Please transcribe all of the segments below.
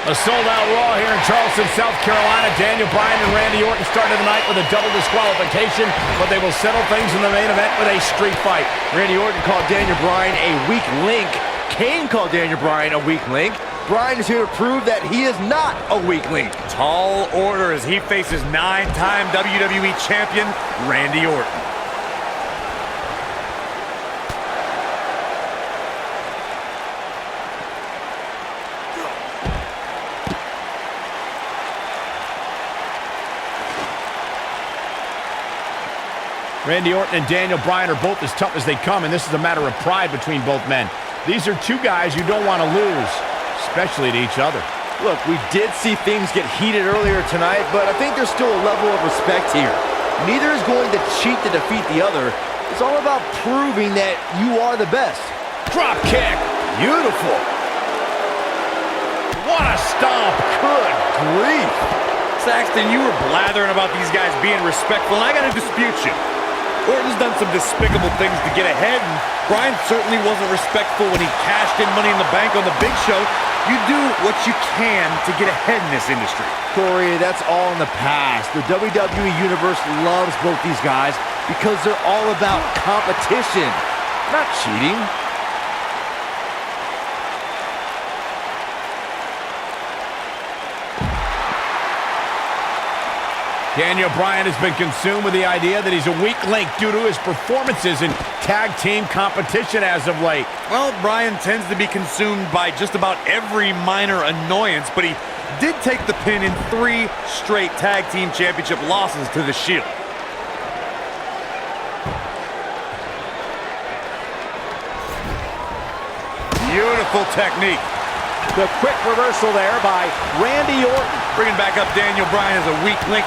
A sold-out Raw here in Charleston, South Carolina. Daniel Bryan and Randy Orton started the night with a double disqualification, but they will settle things in the main event with a street fight. Randy Orton called Daniel Bryan a weak link. Kane called Daniel Bryan a weak link. Bryan is here to prove that he is not a weak link. Tall order as he faces 9-time WWE champion Randy Orton. Randy Orton and Daniel Bryan are both as tough as they come, and this is a matter of pride between both men. These are two guys you don't want to lose, especially to each other. Look, we did see things get heated earlier tonight, but I think there's still a level of respect here. Neither is going to cheat to defeat the other. It's all about proving that you are the best. Drop kick. Beautiful. What a stomp. Good grief. Saxton, you were blathering about these guys being respectful, and I got to dispute you. Orton's done some despicable things to get ahead, and Bryan certainly wasn't respectful when he cashed in Money in the Bank on the Big Show. You do what you can to get ahead in this industry. Corey, that's all in the past. The WWE Universe loves both these guys because they're all about competition, not cheating. Daniel Bryan has been consumed with the idea that he's a weak link due to his performances in tag team competition as of late. Well, Bryan tends to be consumed by just about every minor annoyance, but he did take the pin in 3 straight tag team championship losses to the Shield. Beautiful technique. The quick reversal there by Randy Orton. Bringing back up Daniel Bryan as a weak link.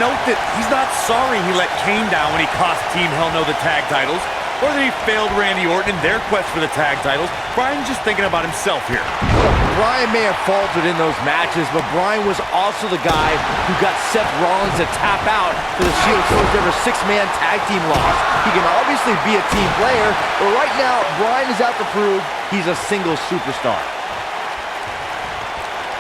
Note that he's not sorry he let Kane down when he cost Team Hell No the tag titles, or that he failed Randy Orton in their quest for the tag titles. Bryan's just thinking about himself here. Bryan may have faltered in those matches, but Bryan was also the guy who got Seth Rollins to tap out for the Shield's first ever 6-man tag team loss. He can obviously be a team player, but right now, Bryan is out to prove he's a single superstar.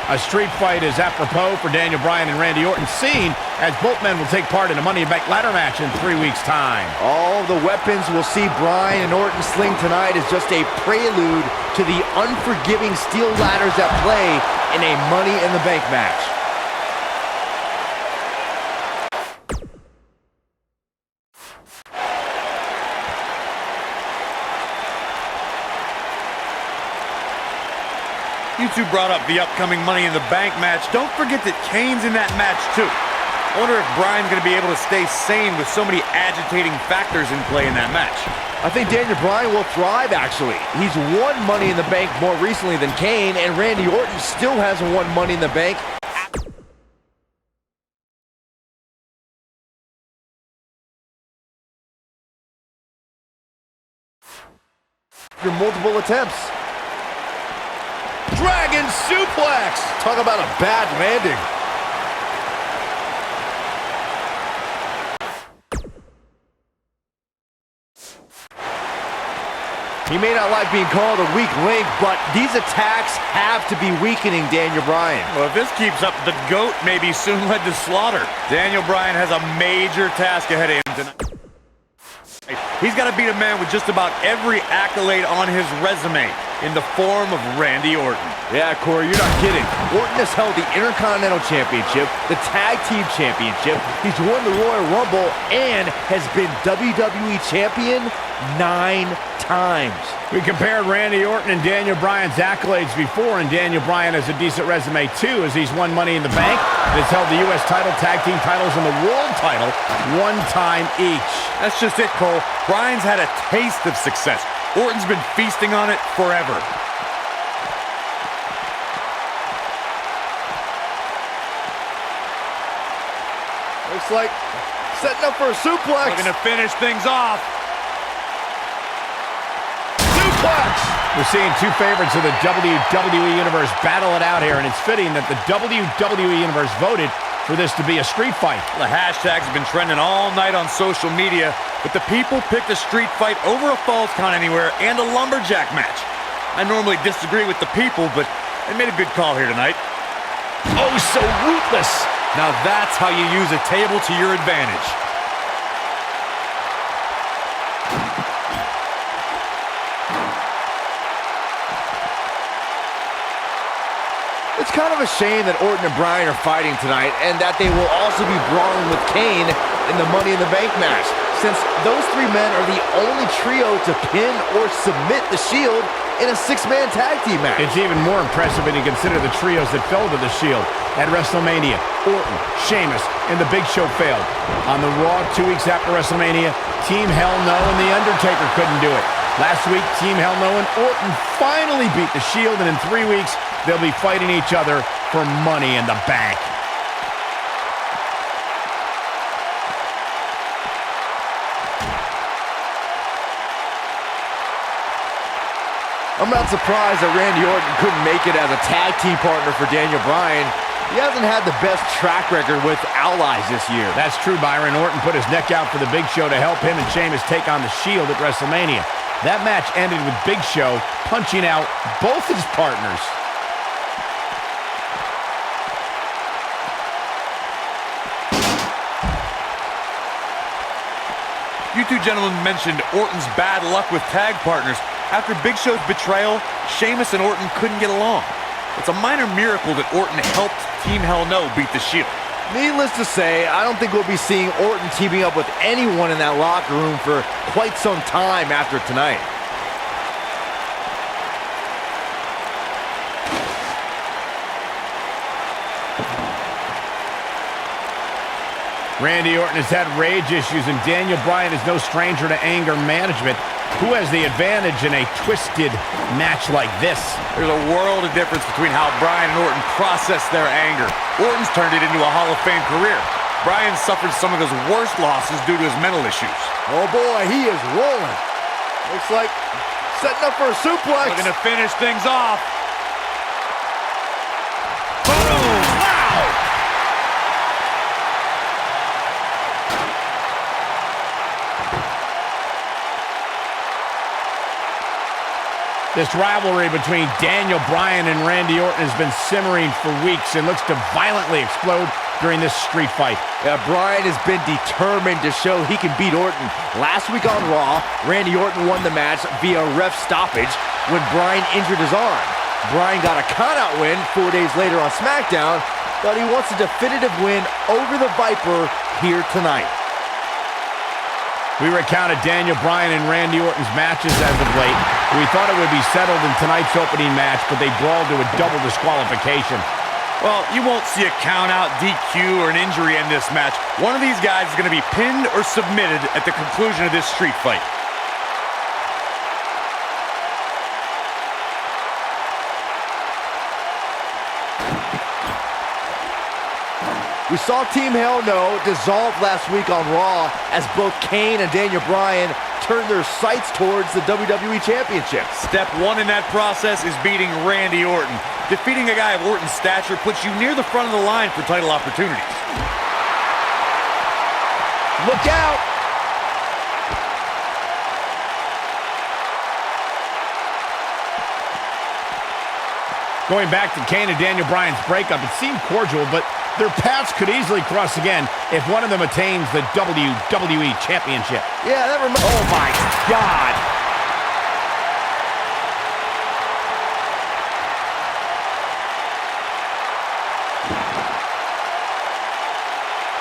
A street fight is apropos for Daniel Bryan and Randy Orton, seen as both men will take part in a Money in the Bank ladder match in 3 weeks' time. All the weapons we'll see Bryan and Orton sling tonight is just a prelude to the unforgiving steel ladders at play in a Money in the Bank match. You two brought up the upcoming Money in the Bank match. Don't forget that Kane's in that match too. I wonder if Bryan's going to be able to stay sane with so many agitating factors in play in that match. I think Daniel Bryan will thrive, actually. He's won Money in the Bank more recently than Kane, and Randy Orton still hasn't won Money in the Bank. After multiple attempts. Dragon suplex! Talk about a bad landing. He may not like being called a weak link, but these attacks have to be weakening Daniel Bryan. Well, if this keeps up, the GOAT may be soon led to slaughter. Daniel Bryan has a major task ahead of him tonight. He's got to beat a man with just about every accolade on his resume in the form of Randy Orton. Yeah, Corey, you're not kidding. Orton has held the Intercontinental Championship, the Tag Team Championship, he's won the Royal Rumble, and has been WWE Champion 9 times. We compared Randy Orton and Daniel Bryan's accolades before, and Daniel Bryan has a decent resume too, as he's won Money in the Bank and has held the U.S. title, tag team titles, and the world title 1 time each. That's just it, Cole. Bryan's had a taste of success. Orton's been feasting on it forever. Looks like setting up for a suplex. Looking to finish things off. We're seeing two favorites of the WWE Universe battle it out here, and it's fitting that the WWE Universe voted for this to be a street fight. The hashtags have been trending all night on social media, but the people picked a street fight over a Falls Count Anywhere and a lumberjack match. I normally disagree with the people, but they made a good call here tonight. Oh, so ruthless. Now that's how you use a table to your advantage. It's kind of a shame that Orton and Bryan are fighting tonight and that they will also be brawling with Kane in the Money in the Bank match, since those three men are the only trio to pin or submit the Shield in a six-man tag team match. It's even more impressive when you consider the trios that fell to the Shield. At WrestleMania, Orton, Sheamus, and The Big Show failed. On the Raw 2 weeks after WrestleMania, Team Hell No and The Undertaker couldn't do it. Last week, Team Hell No and Orton finally beat the Shield, and in 3 weeks, they'll be fighting each other for Money in the Bank. I'm not surprised that Randy Orton couldn't make it as a tag team partner for Daniel Bryan. He hasn't had the best track record with allies this year. That's true, Byron. Orton put his neck out for The Big Show to help him and Sheamus take on the Shield at WrestleMania. That match ended with Big Show punching out both his partners. You two gentlemen mentioned Orton's bad luck with tag partners. After Big Show's betrayal, Sheamus and Orton couldn't get along. It's a minor miracle that Orton helped Team Hell No beat the Shield. Needless to say, I don't think we'll be seeing Orton teaming up with anyone in that locker room for quite some time after tonight. Randy Orton has had rage issues, and Daniel Bryan is no stranger to anger management. Who has the advantage in a twisted match like this? There's a world of difference between how Bryan and Orton process their anger. Orton's turned it into a Hall of Fame career. Bryan suffered some of his worst losses due to his mental issues. Oh boy, he is rolling. Looks like setting up for a suplex. Looking to finish things off. This rivalry between Daniel Bryan and Randy Orton has been simmering for weeks and looks to violently explode during this street fight. Bryan has been determined to show he can beat Orton. Last week on Raw, Randy Orton won the match via ref stoppage when Bryan injured his arm. Bryan got a countout win 4 days later on SmackDown, but he wants a definitive win over the Viper here tonight. We recounted Daniel Bryan and Randy Orton's matches as of late. We thought it would be settled in tonight's opening match, but they brawled to a double disqualification. Well, you won't see a count-out, DQ, or an injury in this match. One of these guys is going to be pinned or submitted at the conclusion of this street fight. We saw Team Hell No dissolve last week on Raw as both Kane and Daniel Bryan turned their sights towards the WWE Championship. Step one in that process is beating Randy Orton. Defeating a guy of Orton's stature puts you near the front of the line for title opportunities. Look out! Going back to Kane and Daniel Bryan's breakup, it seemed cordial, but their paths could easily cross again if one of them attains the WWE Championship. Yeah, that oh my God!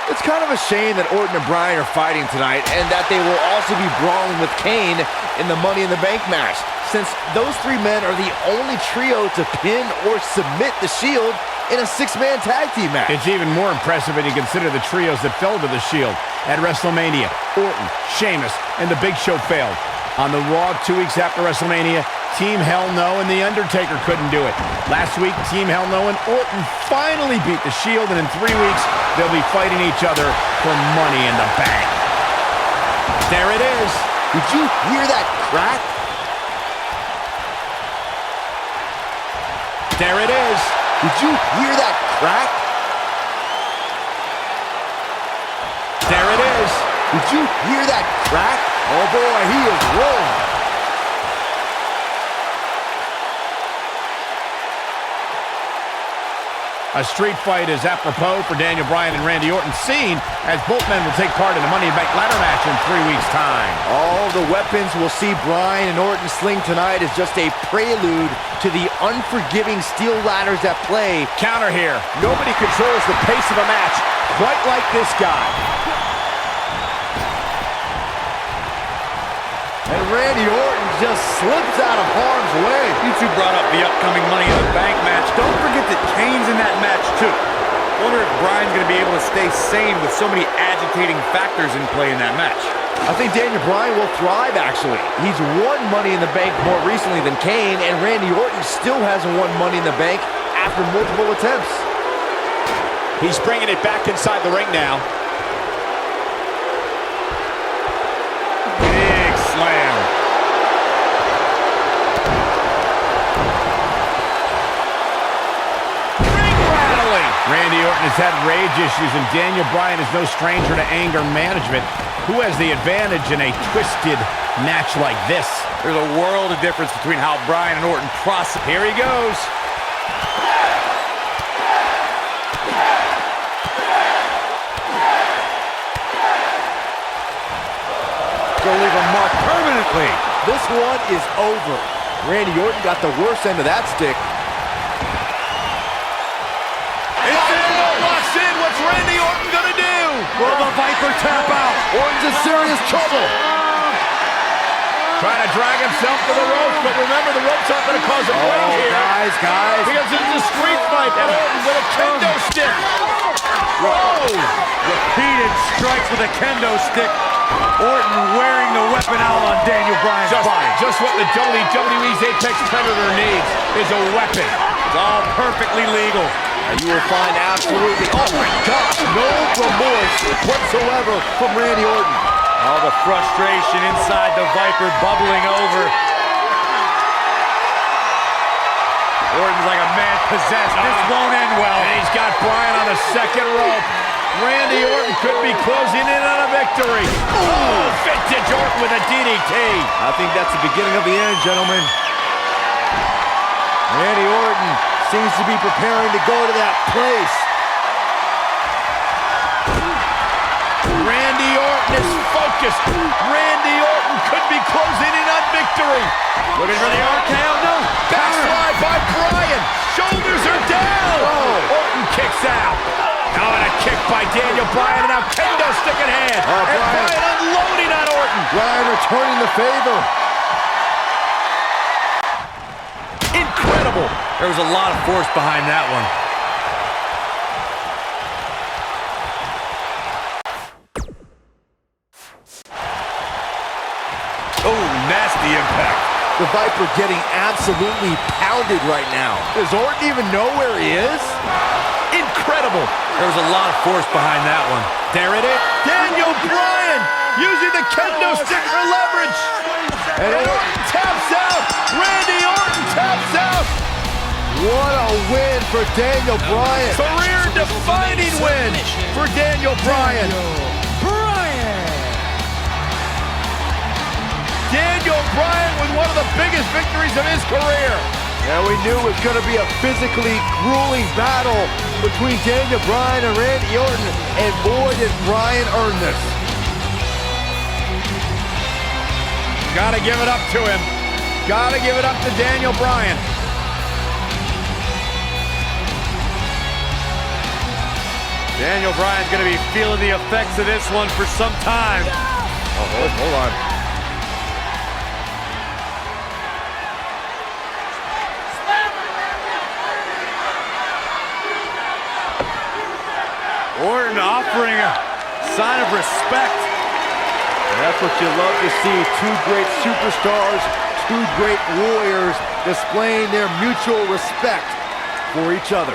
It's kind of a shame that Orton and Bryan are fighting tonight and that they will also be brawling with Kane in the Money in the Bank match, since those three men are the only trio to pin or submit the Shield in a six-man tag team match. It's even more impressive when you consider the trios that fell to the Shield. At WrestleMania, Orton, Sheamus, and The Big Show failed. On the Raw 2 weeks after WrestleMania, Team Hell No and The Undertaker couldn't do it. Last week, Team Hell No and Orton finally beat the Shield, and in 3 weeks, they'll be fighting each other for Money in the Bank. There it is. Did you hear that crack? There it is. Did you hear that crack? There it is. Did you hear that crack? Oh boy, he is rolling. A street fight is apropos for Daniel Bryan and Randy Orton, seen as both men will take part in the Money in the Bank ladder match in 3 weeks' time. All the weapons we'll see Bryan and Orton sling tonight is just a prelude to the unforgiving steel ladders at play. Counter here. Nobody controls the pace of a match quite like this guy. And Randy Orton just slips out of harm's way. You two brought up the upcoming Money in the Bank match. Don't forget that Kane's in that match, too. Wonder if Bryan's going to be able to stay sane with so many agitating factors in play in that match. I think Daniel Bryan will thrive, actually. He's won Money in the Bank more recently than Kane, and Randy Orton still hasn't won Money in the Bank after multiple attempts. He's bringing it back inside the ring now. Big slam. Ring rattling. Randy Orton has had rage issues, and Daniel Bryan is no stranger to anger management. Who has the advantage in a twisted match like this? There's a world of difference between how Bryan and Orton process. Here he goes. Gonna leave a mark permanently. This one is over. Randy Orton got the worst end of that stick. It's in. Locks in. What's Randy Orton gonna do? Will the Viper tap out? Orton's in serious trouble. Trying to drag himself to the ropes, but remember, the ropes aren't going to cause a break here. Guys. Because it's a street fight, and Orton with a kendo stick. Whoa! Repeated strikes with a kendo stick. Orton wearing the weapon out on Daniel Bryan's body. Just what the WWE's Apex Predator needs is a weapon. It's all perfectly legal. You will find absolutely, oh my gosh, no remorse whatsoever from Randy Orton. All the frustration inside the Viper bubbling over. Orton's like a man possessed. This won't end well. And he's got Bryan on the second rope. Randy Orton could be closing in on a victory. Oh, vintage Orton with a DDT. I think that's the beginning of the end, gentlemen. Randy Orton seems to be preparing to go to that place. Randy Orton is focused. Randy Orton could be closing in on victory. Looking for the RKO. No. Backslide by Bryan. Shoulders are down. Oh. Orton kicks out. Now and a kick by Daniel Bryan, and now kendo stick in hand. And Bryan unloading on Orton. Bryan returning the favor. Incredible. There was a lot of force behind that one. Oh, nasty impact. The Viper getting absolutely pounded right now. Does Orton even know where he is? Incredible. There was a lot of force behind that one. There it is. Daniel Bryan using the kendo stick for leverage. And Orton taps out. Randy Orton taps out. What a win for Daniel Bryan. Career-defining win for Daniel Bryan. Daniel Bryan with one of the biggest victories of his career. Yeah, we knew it was going to be a physically grueling battle between Daniel Bryan and Randy Orton, and boy, did Bryan earn this. Gotta give it up to him. Gotta give it up to Daniel Bryan. Daniel Bryan's going to be feeling the effects of this one for some time. Oh, hold on. Orton offering a sign of respect. And that's what you love to see. Two great superstars, two great warriors displaying their mutual respect for each other.